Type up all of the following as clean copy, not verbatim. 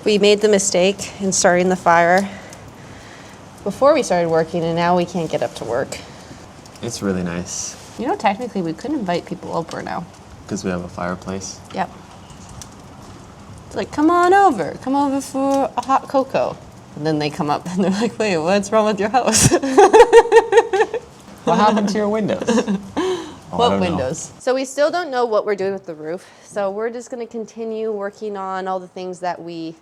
We made the mistake in starting the fire before we started working, and now we can't get up to work. It's really nice. You know, technically we could invite people over now. Because we have a fireplace. Yep. It's like, come over for a hot cocoa. And then they come up and they're like, wait, what's wrong with your house? What happened to your windows? What windows? So we still don't know what we're doing with the roof. So we're just gonna continue working on all the things that we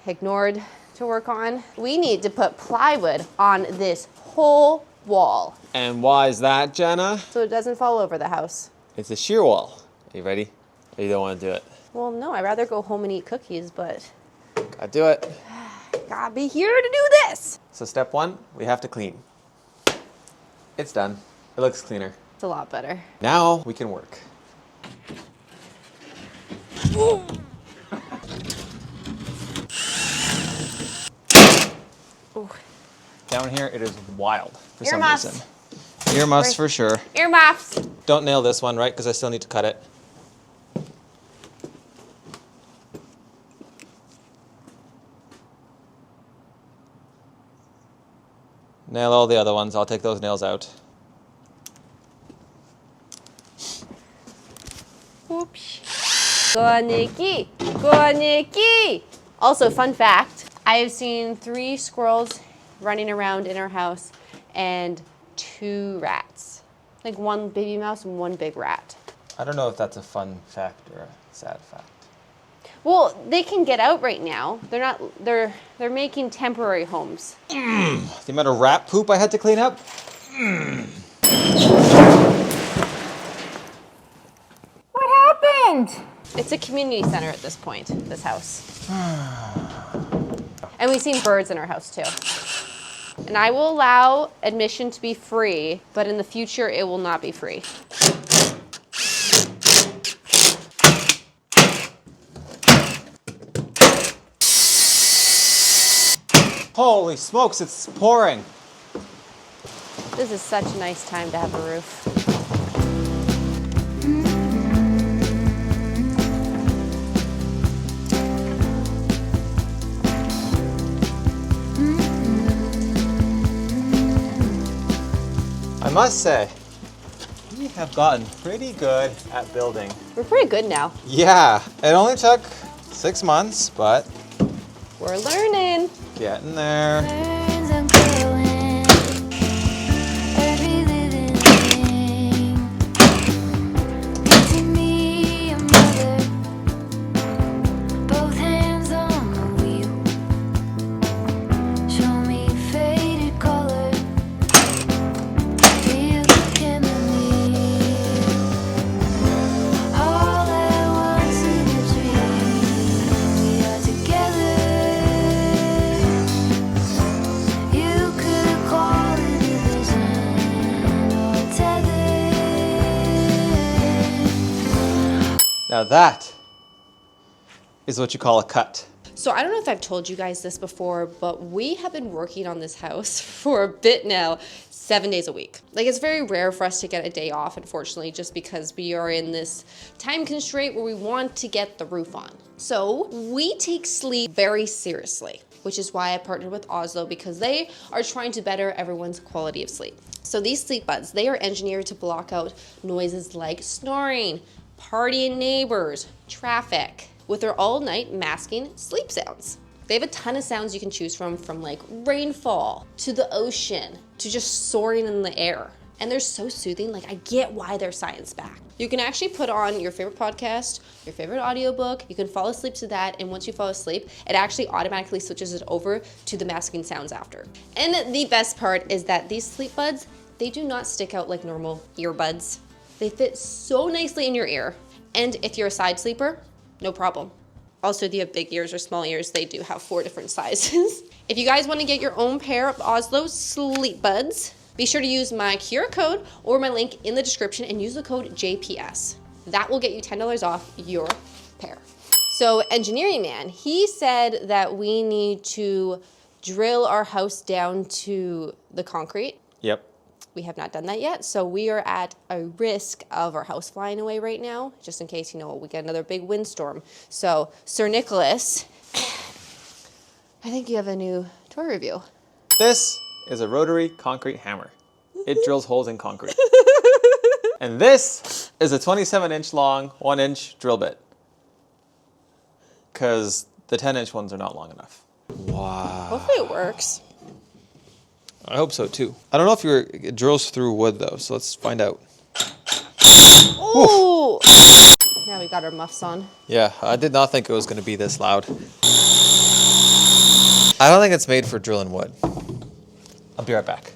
ignored to work on. We need to put plywood on this whole wall. And why is that, Jenna? So it doesn't fall over the house. It's a shear wall. Are you ready? Or you don't want to do it? Well, no, I'd rather go home and eat cookies, but Gotta do it. gotta be here to do this. So step one, we have to clean. It's done. It looks cleaner. It's a lot better. Now we can work. Ooh. Down here, it is wild for Earmuffs. some reason. Earmuffs for sure. Earmuffs. Don't nail this one, right? Because I still need to cut it. Nail all the other ones. I'll take those nails out. Oops. Go, Nikki. Go, Nikki. Also, fun fact, I have seen 3 squirrels running around in our house and 2 rats. Like 1 baby mouse and 1 big rat. I don't know if that's a fun fact or a sad fact. Well, they can get out right now. They're making temporary homes. The amount of rat poop I had to clean up. What happened? It's a community center at this point, this house. And we've seen birds in our house too. And I will allow admission to be free, but in the future it will not be free. Holy smokes, it's pouring. This is such a nice time to have a roof. I must say, we have gotten pretty good at building. We're pretty good now. Yeah, it only took 6 months, but We're learning. getting there. Now that is what you call a cut. So I don't know if I've told you guys this before, but we have been working on this house for a bit now, 7 days a week. Like, it's very rare for us to get a day off, unfortunately, just because we are in this time constraint where we want to get the roof on. So we take sleep very seriously, which is why I partnered with Oslo, because they are trying to better everyone's quality of sleep. So these sleep buds, they are engineered to block out noises like snoring, partying neighbors, traffic, with their all-night masking sleep sounds. They have a ton of sounds you can choose from like rainfall to the ocean to just soaring in the air. And they're so soothing, like I get why they're science-backed. You can actually put on your favorite podcast, your favorite audiobook, you can fall asleep to that, and once you fall asleep, it actually automatically switches it over to the masking sounds after. And the best part is that these sleep buds, they do not stick out like normal earbuds. They fit so nicely in your ear. And if you're a side sleeper, no problem. Also, if you have big ears or small ears, they do have 4 different sizes. If you guys want to get your own pair of Oslo sleep buds, be sure to use my QR code or my link in the description and use the code JPS. That will get you $10 off your pair. So Engineering Man, he said that we need to drill our house down to the concrete. Yep. We have not done that yet, so we are at a risk of our house flying away right now, just in case, we get another big windstorm. So, Sir Nicholas, I think you have a new toy review. This is a rotary concrete hammer. It drills holes in concrete. And this is a 27-inch long, 1-inch drill bit. Because the 10-inch ones are not long enough. Wow. Hopefully it works. I hope so too. I don't know if it drills through wood though, so let's find out. Ooh! Now we got our muffs on. Yeah, I did not think it was going to be this loud. I don't think it's made for drilling wood. I'll be right back.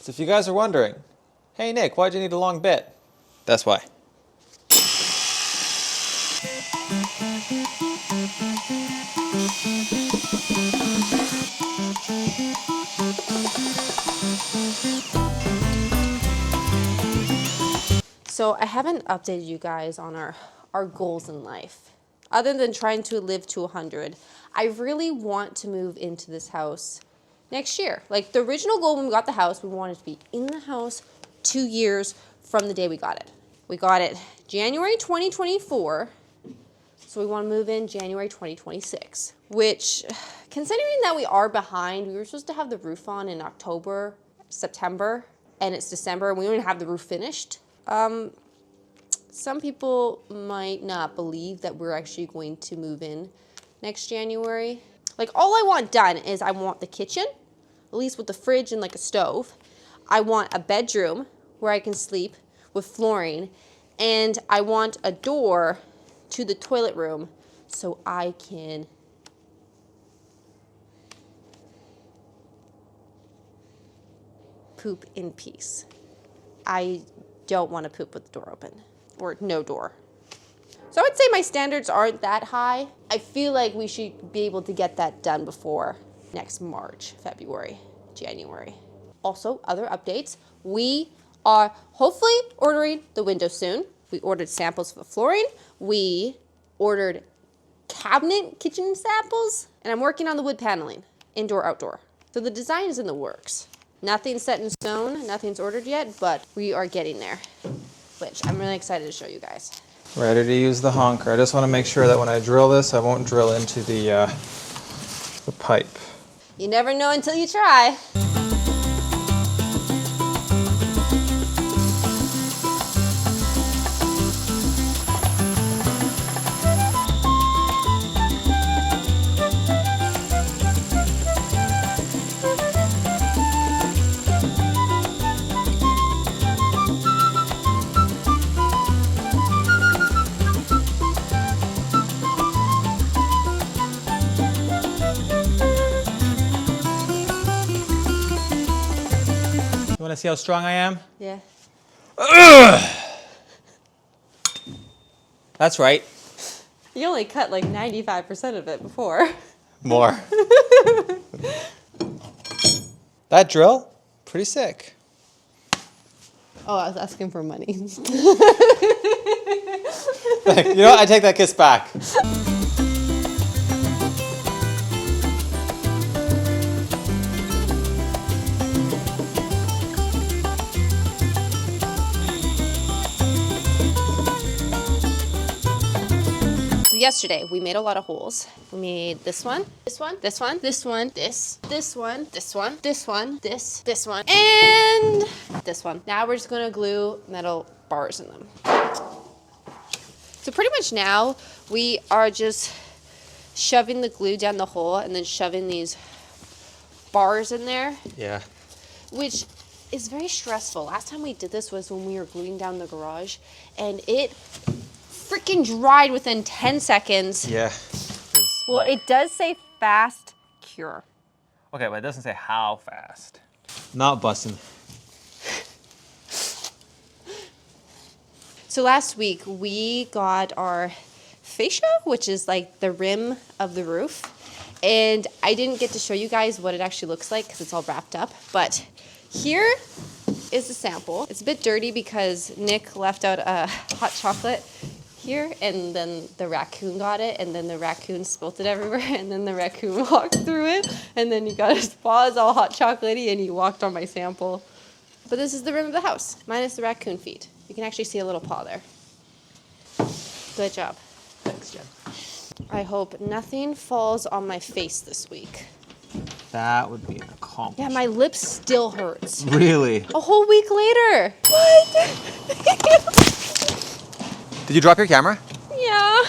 So if you guys are wondering, hey Nick, why'd you need a long bit? That's why. So I haven't updated you guys on our goals in life. Other than trying to live to 100, I really want to move into this house next year. Like the original goal when we got the house, we wanted to be in the house 2 years from the day we got it. We got it January 2024, so we want to move in January 2026, which, considering that we are behind, we were supposed to have the roof on in October, September, and it's December, and we don't even have the roof finished. Some people might not believe that we're actually going to move in next January. Like, all I want done is I want the kitchen, at least with the fridge and like a stove. I want a bedroom where I can sleep with flooring, and I want a door to the toilet room so I can poop in peace. I don't want to poop with the door open, or no door. So I would say my standards aren't that high. I feel like we should be able to get that done before next March, February, January. Also, other updates. We are hopefully ordering the windows soon. We ordered samples for the flooring. We ordered kitchen samples, and I'm working on the wood paneling, indoor, outdoor. So the design is in the works. Nothing's set in stone, nothing's ordered yet, but we are getting there, which I'm really excited to show you guys. Ready to use the honker. I just want to make sure that when I drill this, I won't drill into the pipe. You never know until you try. You want to see how strong I am? Yeah. That's right. You only cut like 95% of it before. More. That drill, pretty sick. Oh, I was asking for money. You know what? I take that kiss back. Yesterday, we made a lot of holes. We made this one, this one, this one, this one, this one, this one, this one, this one, and this one. Now we're just gonna glue metal bars in them. So pretty much now, we are just shoving the glue down the hole and then shoving these bars in there. Yeah. Which is very stressful. Last time we did this was when we were gluing down the garage, and it freaking dried within 10 seconds. Yeah. Well, it does say fast cure. Okay, but it doesn't say how fast. Not busting. So last week we got our fascia, which is like the rim of the roof. And I didn't get to show you guys what it actually looks like because it's all wrapped up. But here is the sample. It's a bit dirty because Nick left out a hot chocolate here, and then the raccoon got it, and then the raccoon spilt it everywhere, and then the raccoon walked through it, and then he got his paws all hot chocolatey, and he walked on my sample. But this is the rim of the house, minus the raccoon feet. You can actually see a little paw there. Good job. Thanks, Jen. I hope nothing falls on my face this week. That would be an accomplishment. Yeah, my lip still hurts. Really? A whole week later. What? Did you drop your camera? Yeah.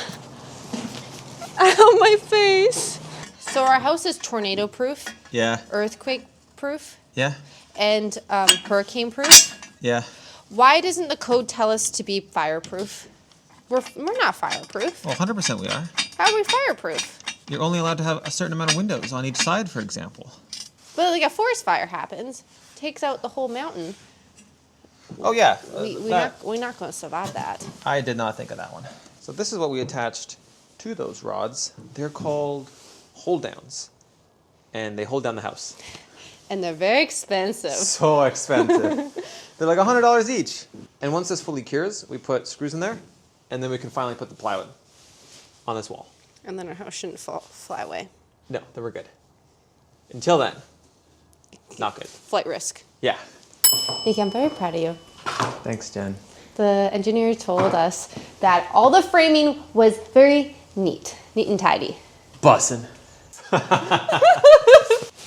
Ow, my face. So our house is tornado proof, Yeah. earthquake proof, Yeah. and hurricane proof. Yeah. Why doesn't the code tell us to be fireproof? We're not fireproof. Well, 100% we are. How are we fireproof? You're only allowed to have a certain amount of windows on each side, for example. But like a forest fire happens, takes out the whole mountain. Oh, yeah. We're not going to survive that. I did not think of that one. So this is what we attached to those rods. They're called hold downs, and they hold down the house. And they're very expensive. So expensive. They're like $100 each. And once this fully cures, we put screws in there, and then we can finally put the plywood on this wall. And then our house shouldn't fly away. No, then we're good. Until then, not good. Flight risk. Yeah. Nikki, I'm very proud of you. Thanks, Jen. The engineer told us that all the framing was very neat and tidy. Bussin'.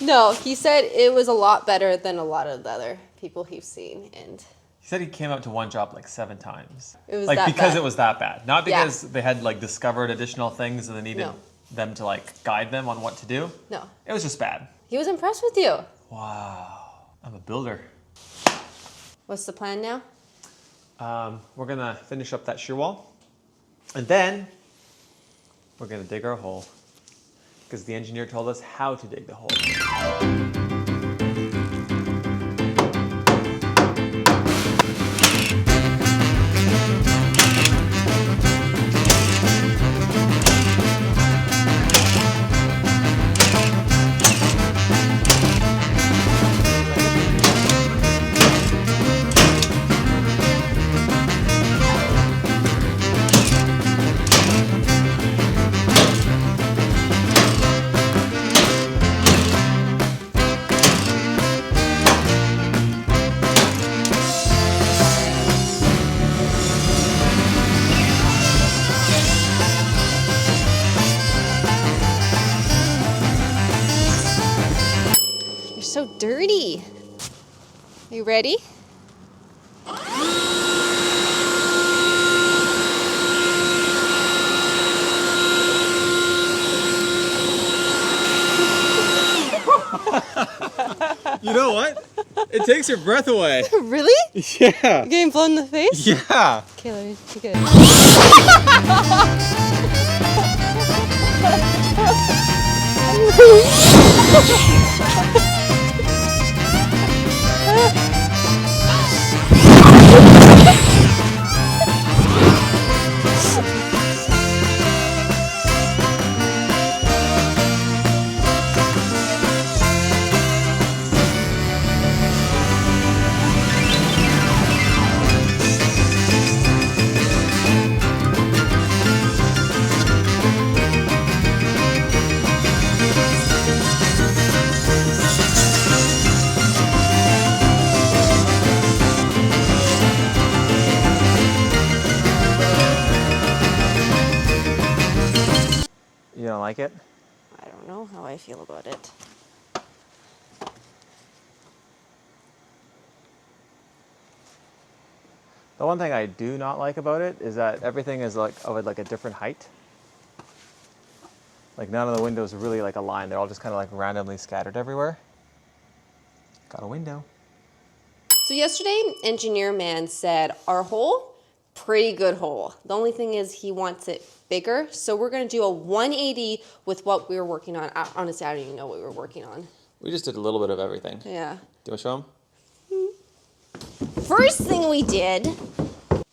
No, he said it was a lot better than a lot of the other people he's seen, and He said he came out to one job like 7 times. It was like that because bad. it was that bad. Not Yeah. because they had like discovered additional things and they needed No. them to like guide them on what to do. no, It was just bad. he was impressed with you. Wow. I'm a builder. What's the plan now? We're gonna finish up that shear wall, and then we're gonna dig our hole because the engineer told us how to dig the hole. You're so dirty. Are you ready? You know what? It takes your breath away. Really? Yeah. You getting blown in the face? Yeah. Okay, let me take it. You don't like it? I don't know how I feel about it. The one thing I do not like about it is that everything is like of like a different height. Like none of the windows are really like aligned. They're all just kind of like randomly scattered everywhere. Got a window. So yesterday, engineer man said our hole, pretty good hole. The only thing is he wants it bigger. So we're gonna do a 180 with what we were working on. Honestly, I don't even know what we were working on. We just did a little bit of everything. Yeah. Do you want to show them? First thing we did,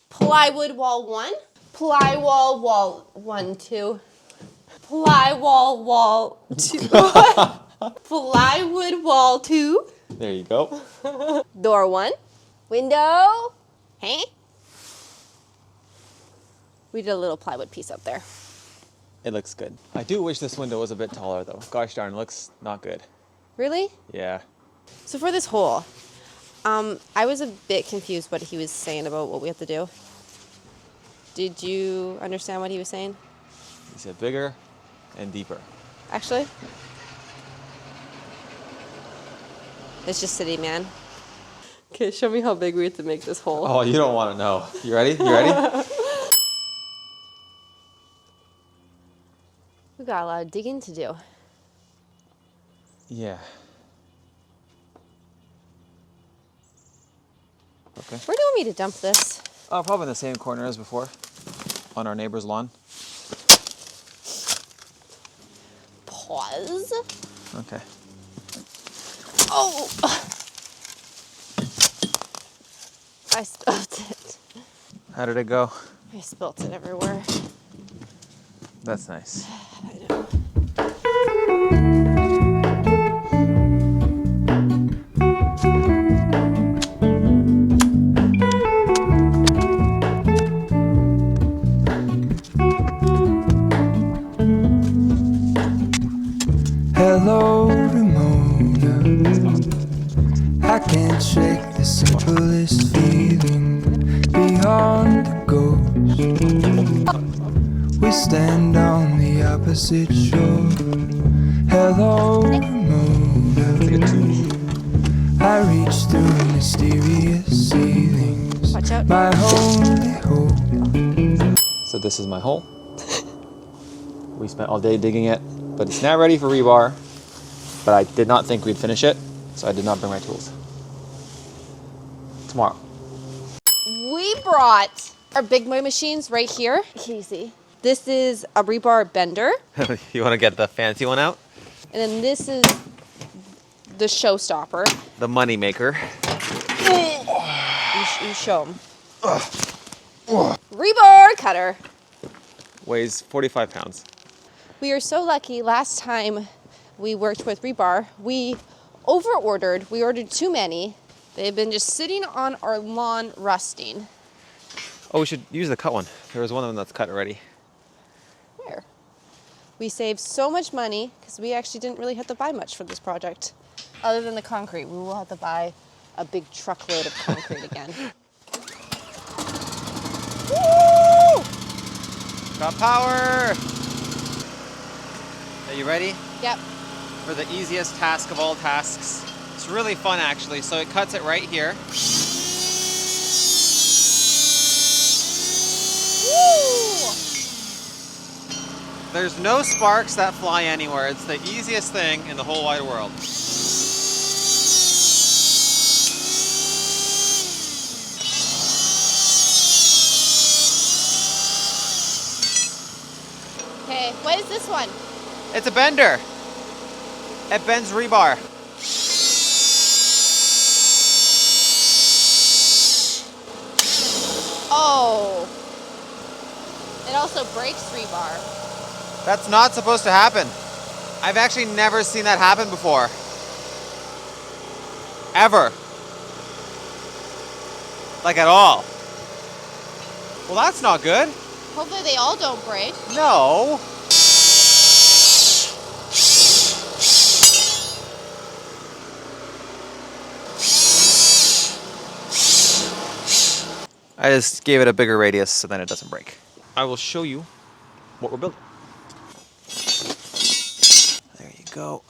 plywood wall 1, plywall wall 1, 2, plywall wall 2, plywood wall 2, There you go. door 1, Window? Hey? We did a little plywood piece up there. It looks good. I do wish this window was a bit taller though. Gosh darn, it looks not good. Really? Yeah. So for this hole, I was a bit confused what he was saying about what we have to do. Did you understand what he was saying? He said bigger and deeper. Actually? It's just city, man. Okay, show me how big we have to make this hole. Oh, you don't want to know. You ready? You ready? We got a lot of digging to do. Yeah. Okay. Where do you want me to dump this? Oh, probably in the same corner as before, on our neighbor's lawn. Pause. Okay. Oh! I spilled it. How did it go? I spilt it everywhere. That's nice. I know. Hello, Ramona. I can't shake the simplest feeling beyond the ghost. We stand on the opposite shore. Hello, Ramona. I reach through mysterious ceilings. Watch out. My only hope. So this is my hole. We spent all day digging it, but it's now ready for rebar. But I did not think we'd finish it, so I did not bring my tools. Tomorrow. We brought our big boy machines right here. Can you see? This is a rebar bender. You want to get the fancy one out? And then this is the showstopper. The money maker. You show them. Rebar cutter. Weighs 45 pounds. We are so lucky. Last time we worked with rebar, we over-ordered. We ordered too many. They've been just sitting on our lawn rusting. Oh, we should use the cut one. There was one of them that's cut already. Where? We saved so much money because we actually didn't really have to buy much for this project. Other than the concrete, we will have to buy a big truckload of concrete again. Woo! Got power! Are you ready? Yep. For the easiest task of all tasks. It's really fun actually. So it cuts it right here. Woo! There's no sparks that fly anywhere. It's the easiest thing in the whole wide world. Okay, what is this one? It's a bender. It bends rebar. Oh. It also breaks rebar. That's not supposed to happen. I've actually never seen that happen before. Ever. Like at all. Well, that's not good. Hopefully they all don't break. No. I just gave it a bigger radius so then it doesn't break. I will show you what we're building. There you go.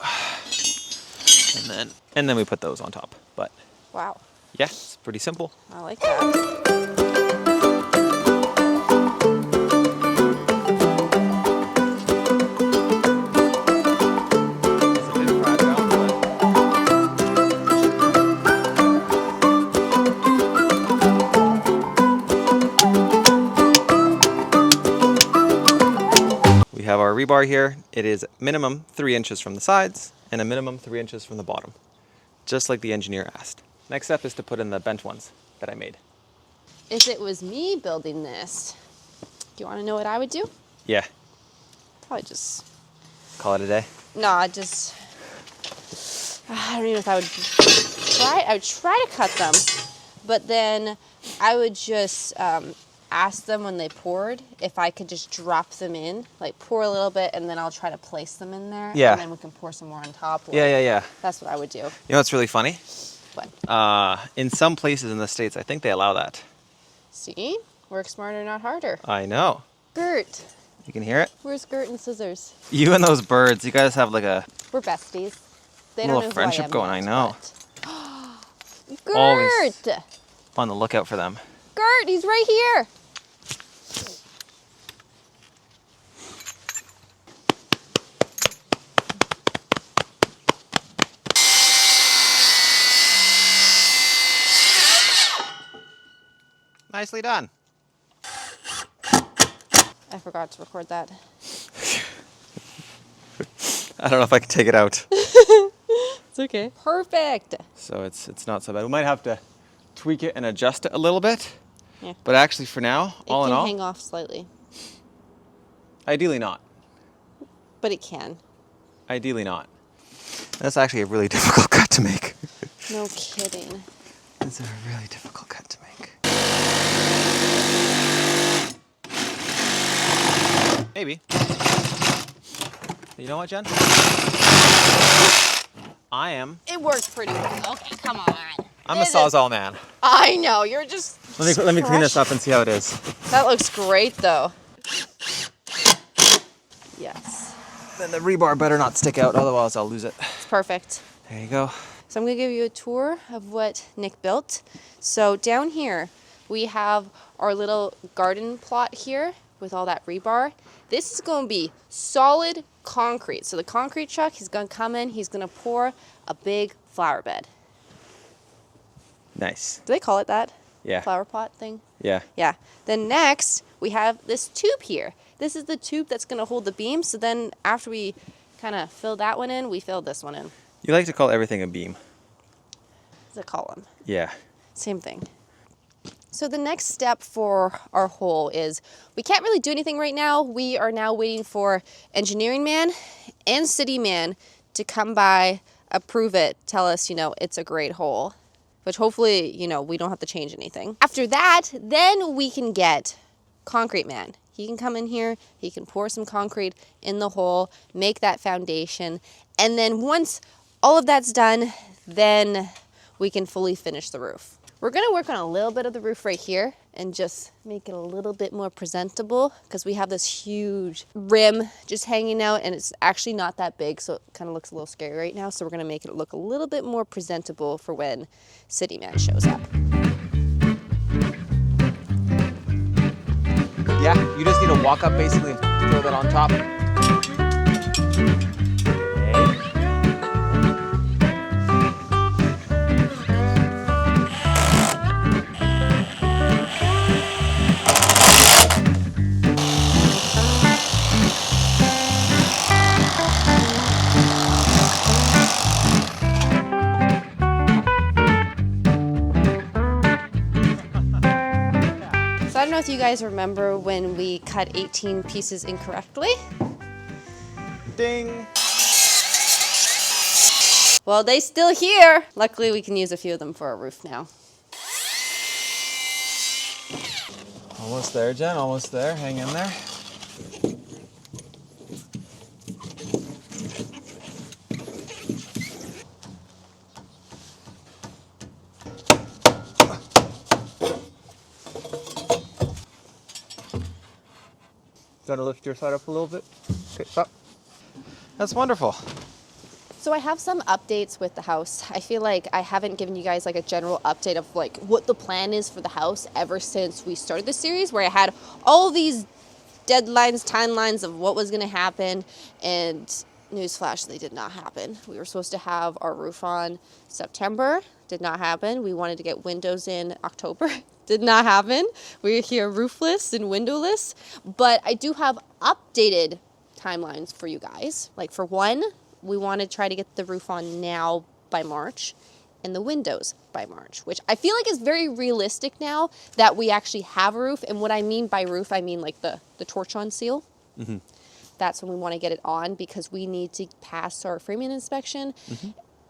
And then we put those on top. But Wow, yeah, it's pretty simple. I like that. It's a bit fragile, but we have our rebar here. It is minimum 3 inches from the sides and a minimum 3 inches from the bottom, just like the engineer asked. Next step is to put in the bent ones that I made. If it was me building this, do you want to know what I would do? Yeah, Probably just, call it a day. no, I don't even know if I would try to cut them, but then I would just ask them when they poured if I could just drop them in, like pour a little bit, and then I'll try to place them in there. Yeah. And then we can pour some more on top. Yeah. That's what I would do. You know what's really funny? What? In some places in the States, I think they allow that. See? Work smarter, not harder. I know. Gert. You can hear it? Where's Gert and Scissors? You and those birds, you guys have like a We're besties. They little don't know friendship who going, I I know. Gert! Always. On the lookout for them. Gert, he's right here. Nicely done. I forgot to record that. I don't know if I can take it out. It's okay. Perfect. So it's not so bad. We might have to tweak it and adjust it a little bit. Yeah. But actually for now, all in It all, can hang off slightly, ideally not. but it can. Ideally not. That's actually a really difficult cut to make. No kidding. It's a really difficult cut to make. Maybe. You know what, Jen? I am. It worked pretty well. Okay, come on. I'm a Sawzall man. I know, you're just... Let me clean this up and see how it is. That looks great, though. Yes. Then the rebar better not stick out, otherwise I'll lose it. It's perfect. There you go. So I'm going to give you a tour of what Nick built. So down here, we have our little garden plot here with all that rebar. This is going to be solid concrete. So the concrete truck, he's going to come in, he's going to pour a big flower bed. Nice. Do they call it that? Yeah. Flower pot thing? Yeah. Yeah. Then next, we have this tube here. This is the tube that's going to hold the beam. So then after we kind of fill that one in, we fill this one in. You like to call everything a beam. It's a column. Yeah. Same thing. So the next step for our hole is we can't really do anything right now. We are now waiting for engineering man and city man to come by, approve it, tell us, it's a great hole, which hopefully, we don't have to change anything. After that, then we can get concrete man. He can come in here, he can pour some concrete in the hole, make that foundation, and then once all of that's done, then we can fully finish the roof. We're gonna work on a little bit of the roof right here and just make it a little bit more presentable because we have this huge rim just hanging out and it's actually not that big, so it kind of looks a little scary right now. So we're gonna make it look a little bit more presentable for when City Man shows up. Yeah, you just need to walk up basically and throw that on top. I don't know if you guys remember when we cut 18 pieces incorrectly. Ding! Well, they still here. Luckily, we can use a few of them for a roof now. Almost there, Jen, almost there. Hang in there. Want to lift your side up a little bit? Okay, stop. That's wonderful. So I have some updates with the house. I feel like I haven't given you guys like a general update of like what the plan is for the house ever since we started the series, where I had all these deadlines, timelines of what was going to happen, and newsflash, they did not happen. We were supposed to have our roof on September, did not happen. We wanted to get windows in October, did not happen. We're here roofless and windowless, but I do have updated timelines for you guys. Like for one, we want to try to get the roof on now by March and the windows by March, which I feel like is very realistic now that we actually have a roof. And what I mean by roof, I mean like the torch-on seal. That's when we want to get it on because we need to pass our framing inspection.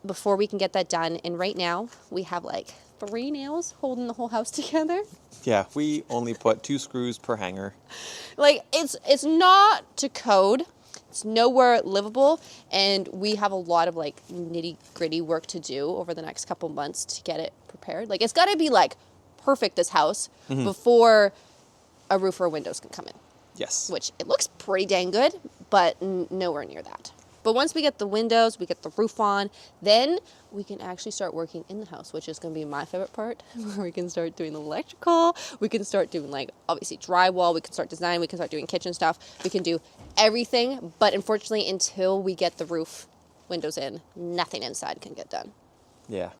before we can get that done. And right now we have like 3 nails holding the whole house together. Yeah, we only put 2 screws per hanger. Like it's not to code. It's nowhere livable, and we have a lot of like nitty gritty work to do over the next couple months to get it prepared. Like it's got to be like perfect, this house, before a roof or windows can come in. Yes. Which it looks pretty dang good, but nowhere near that. But once we get the windows, we get the roof on, then we can actually start working in the house, which is going to be my favorite part, where we can start doing the electrical, we can start doing like obviously drywall, we can start designing, we can start doing kitchen stuff, we can do everything. But unfortunately, until we get the roof windows in, nothing inside can get done. Yeah.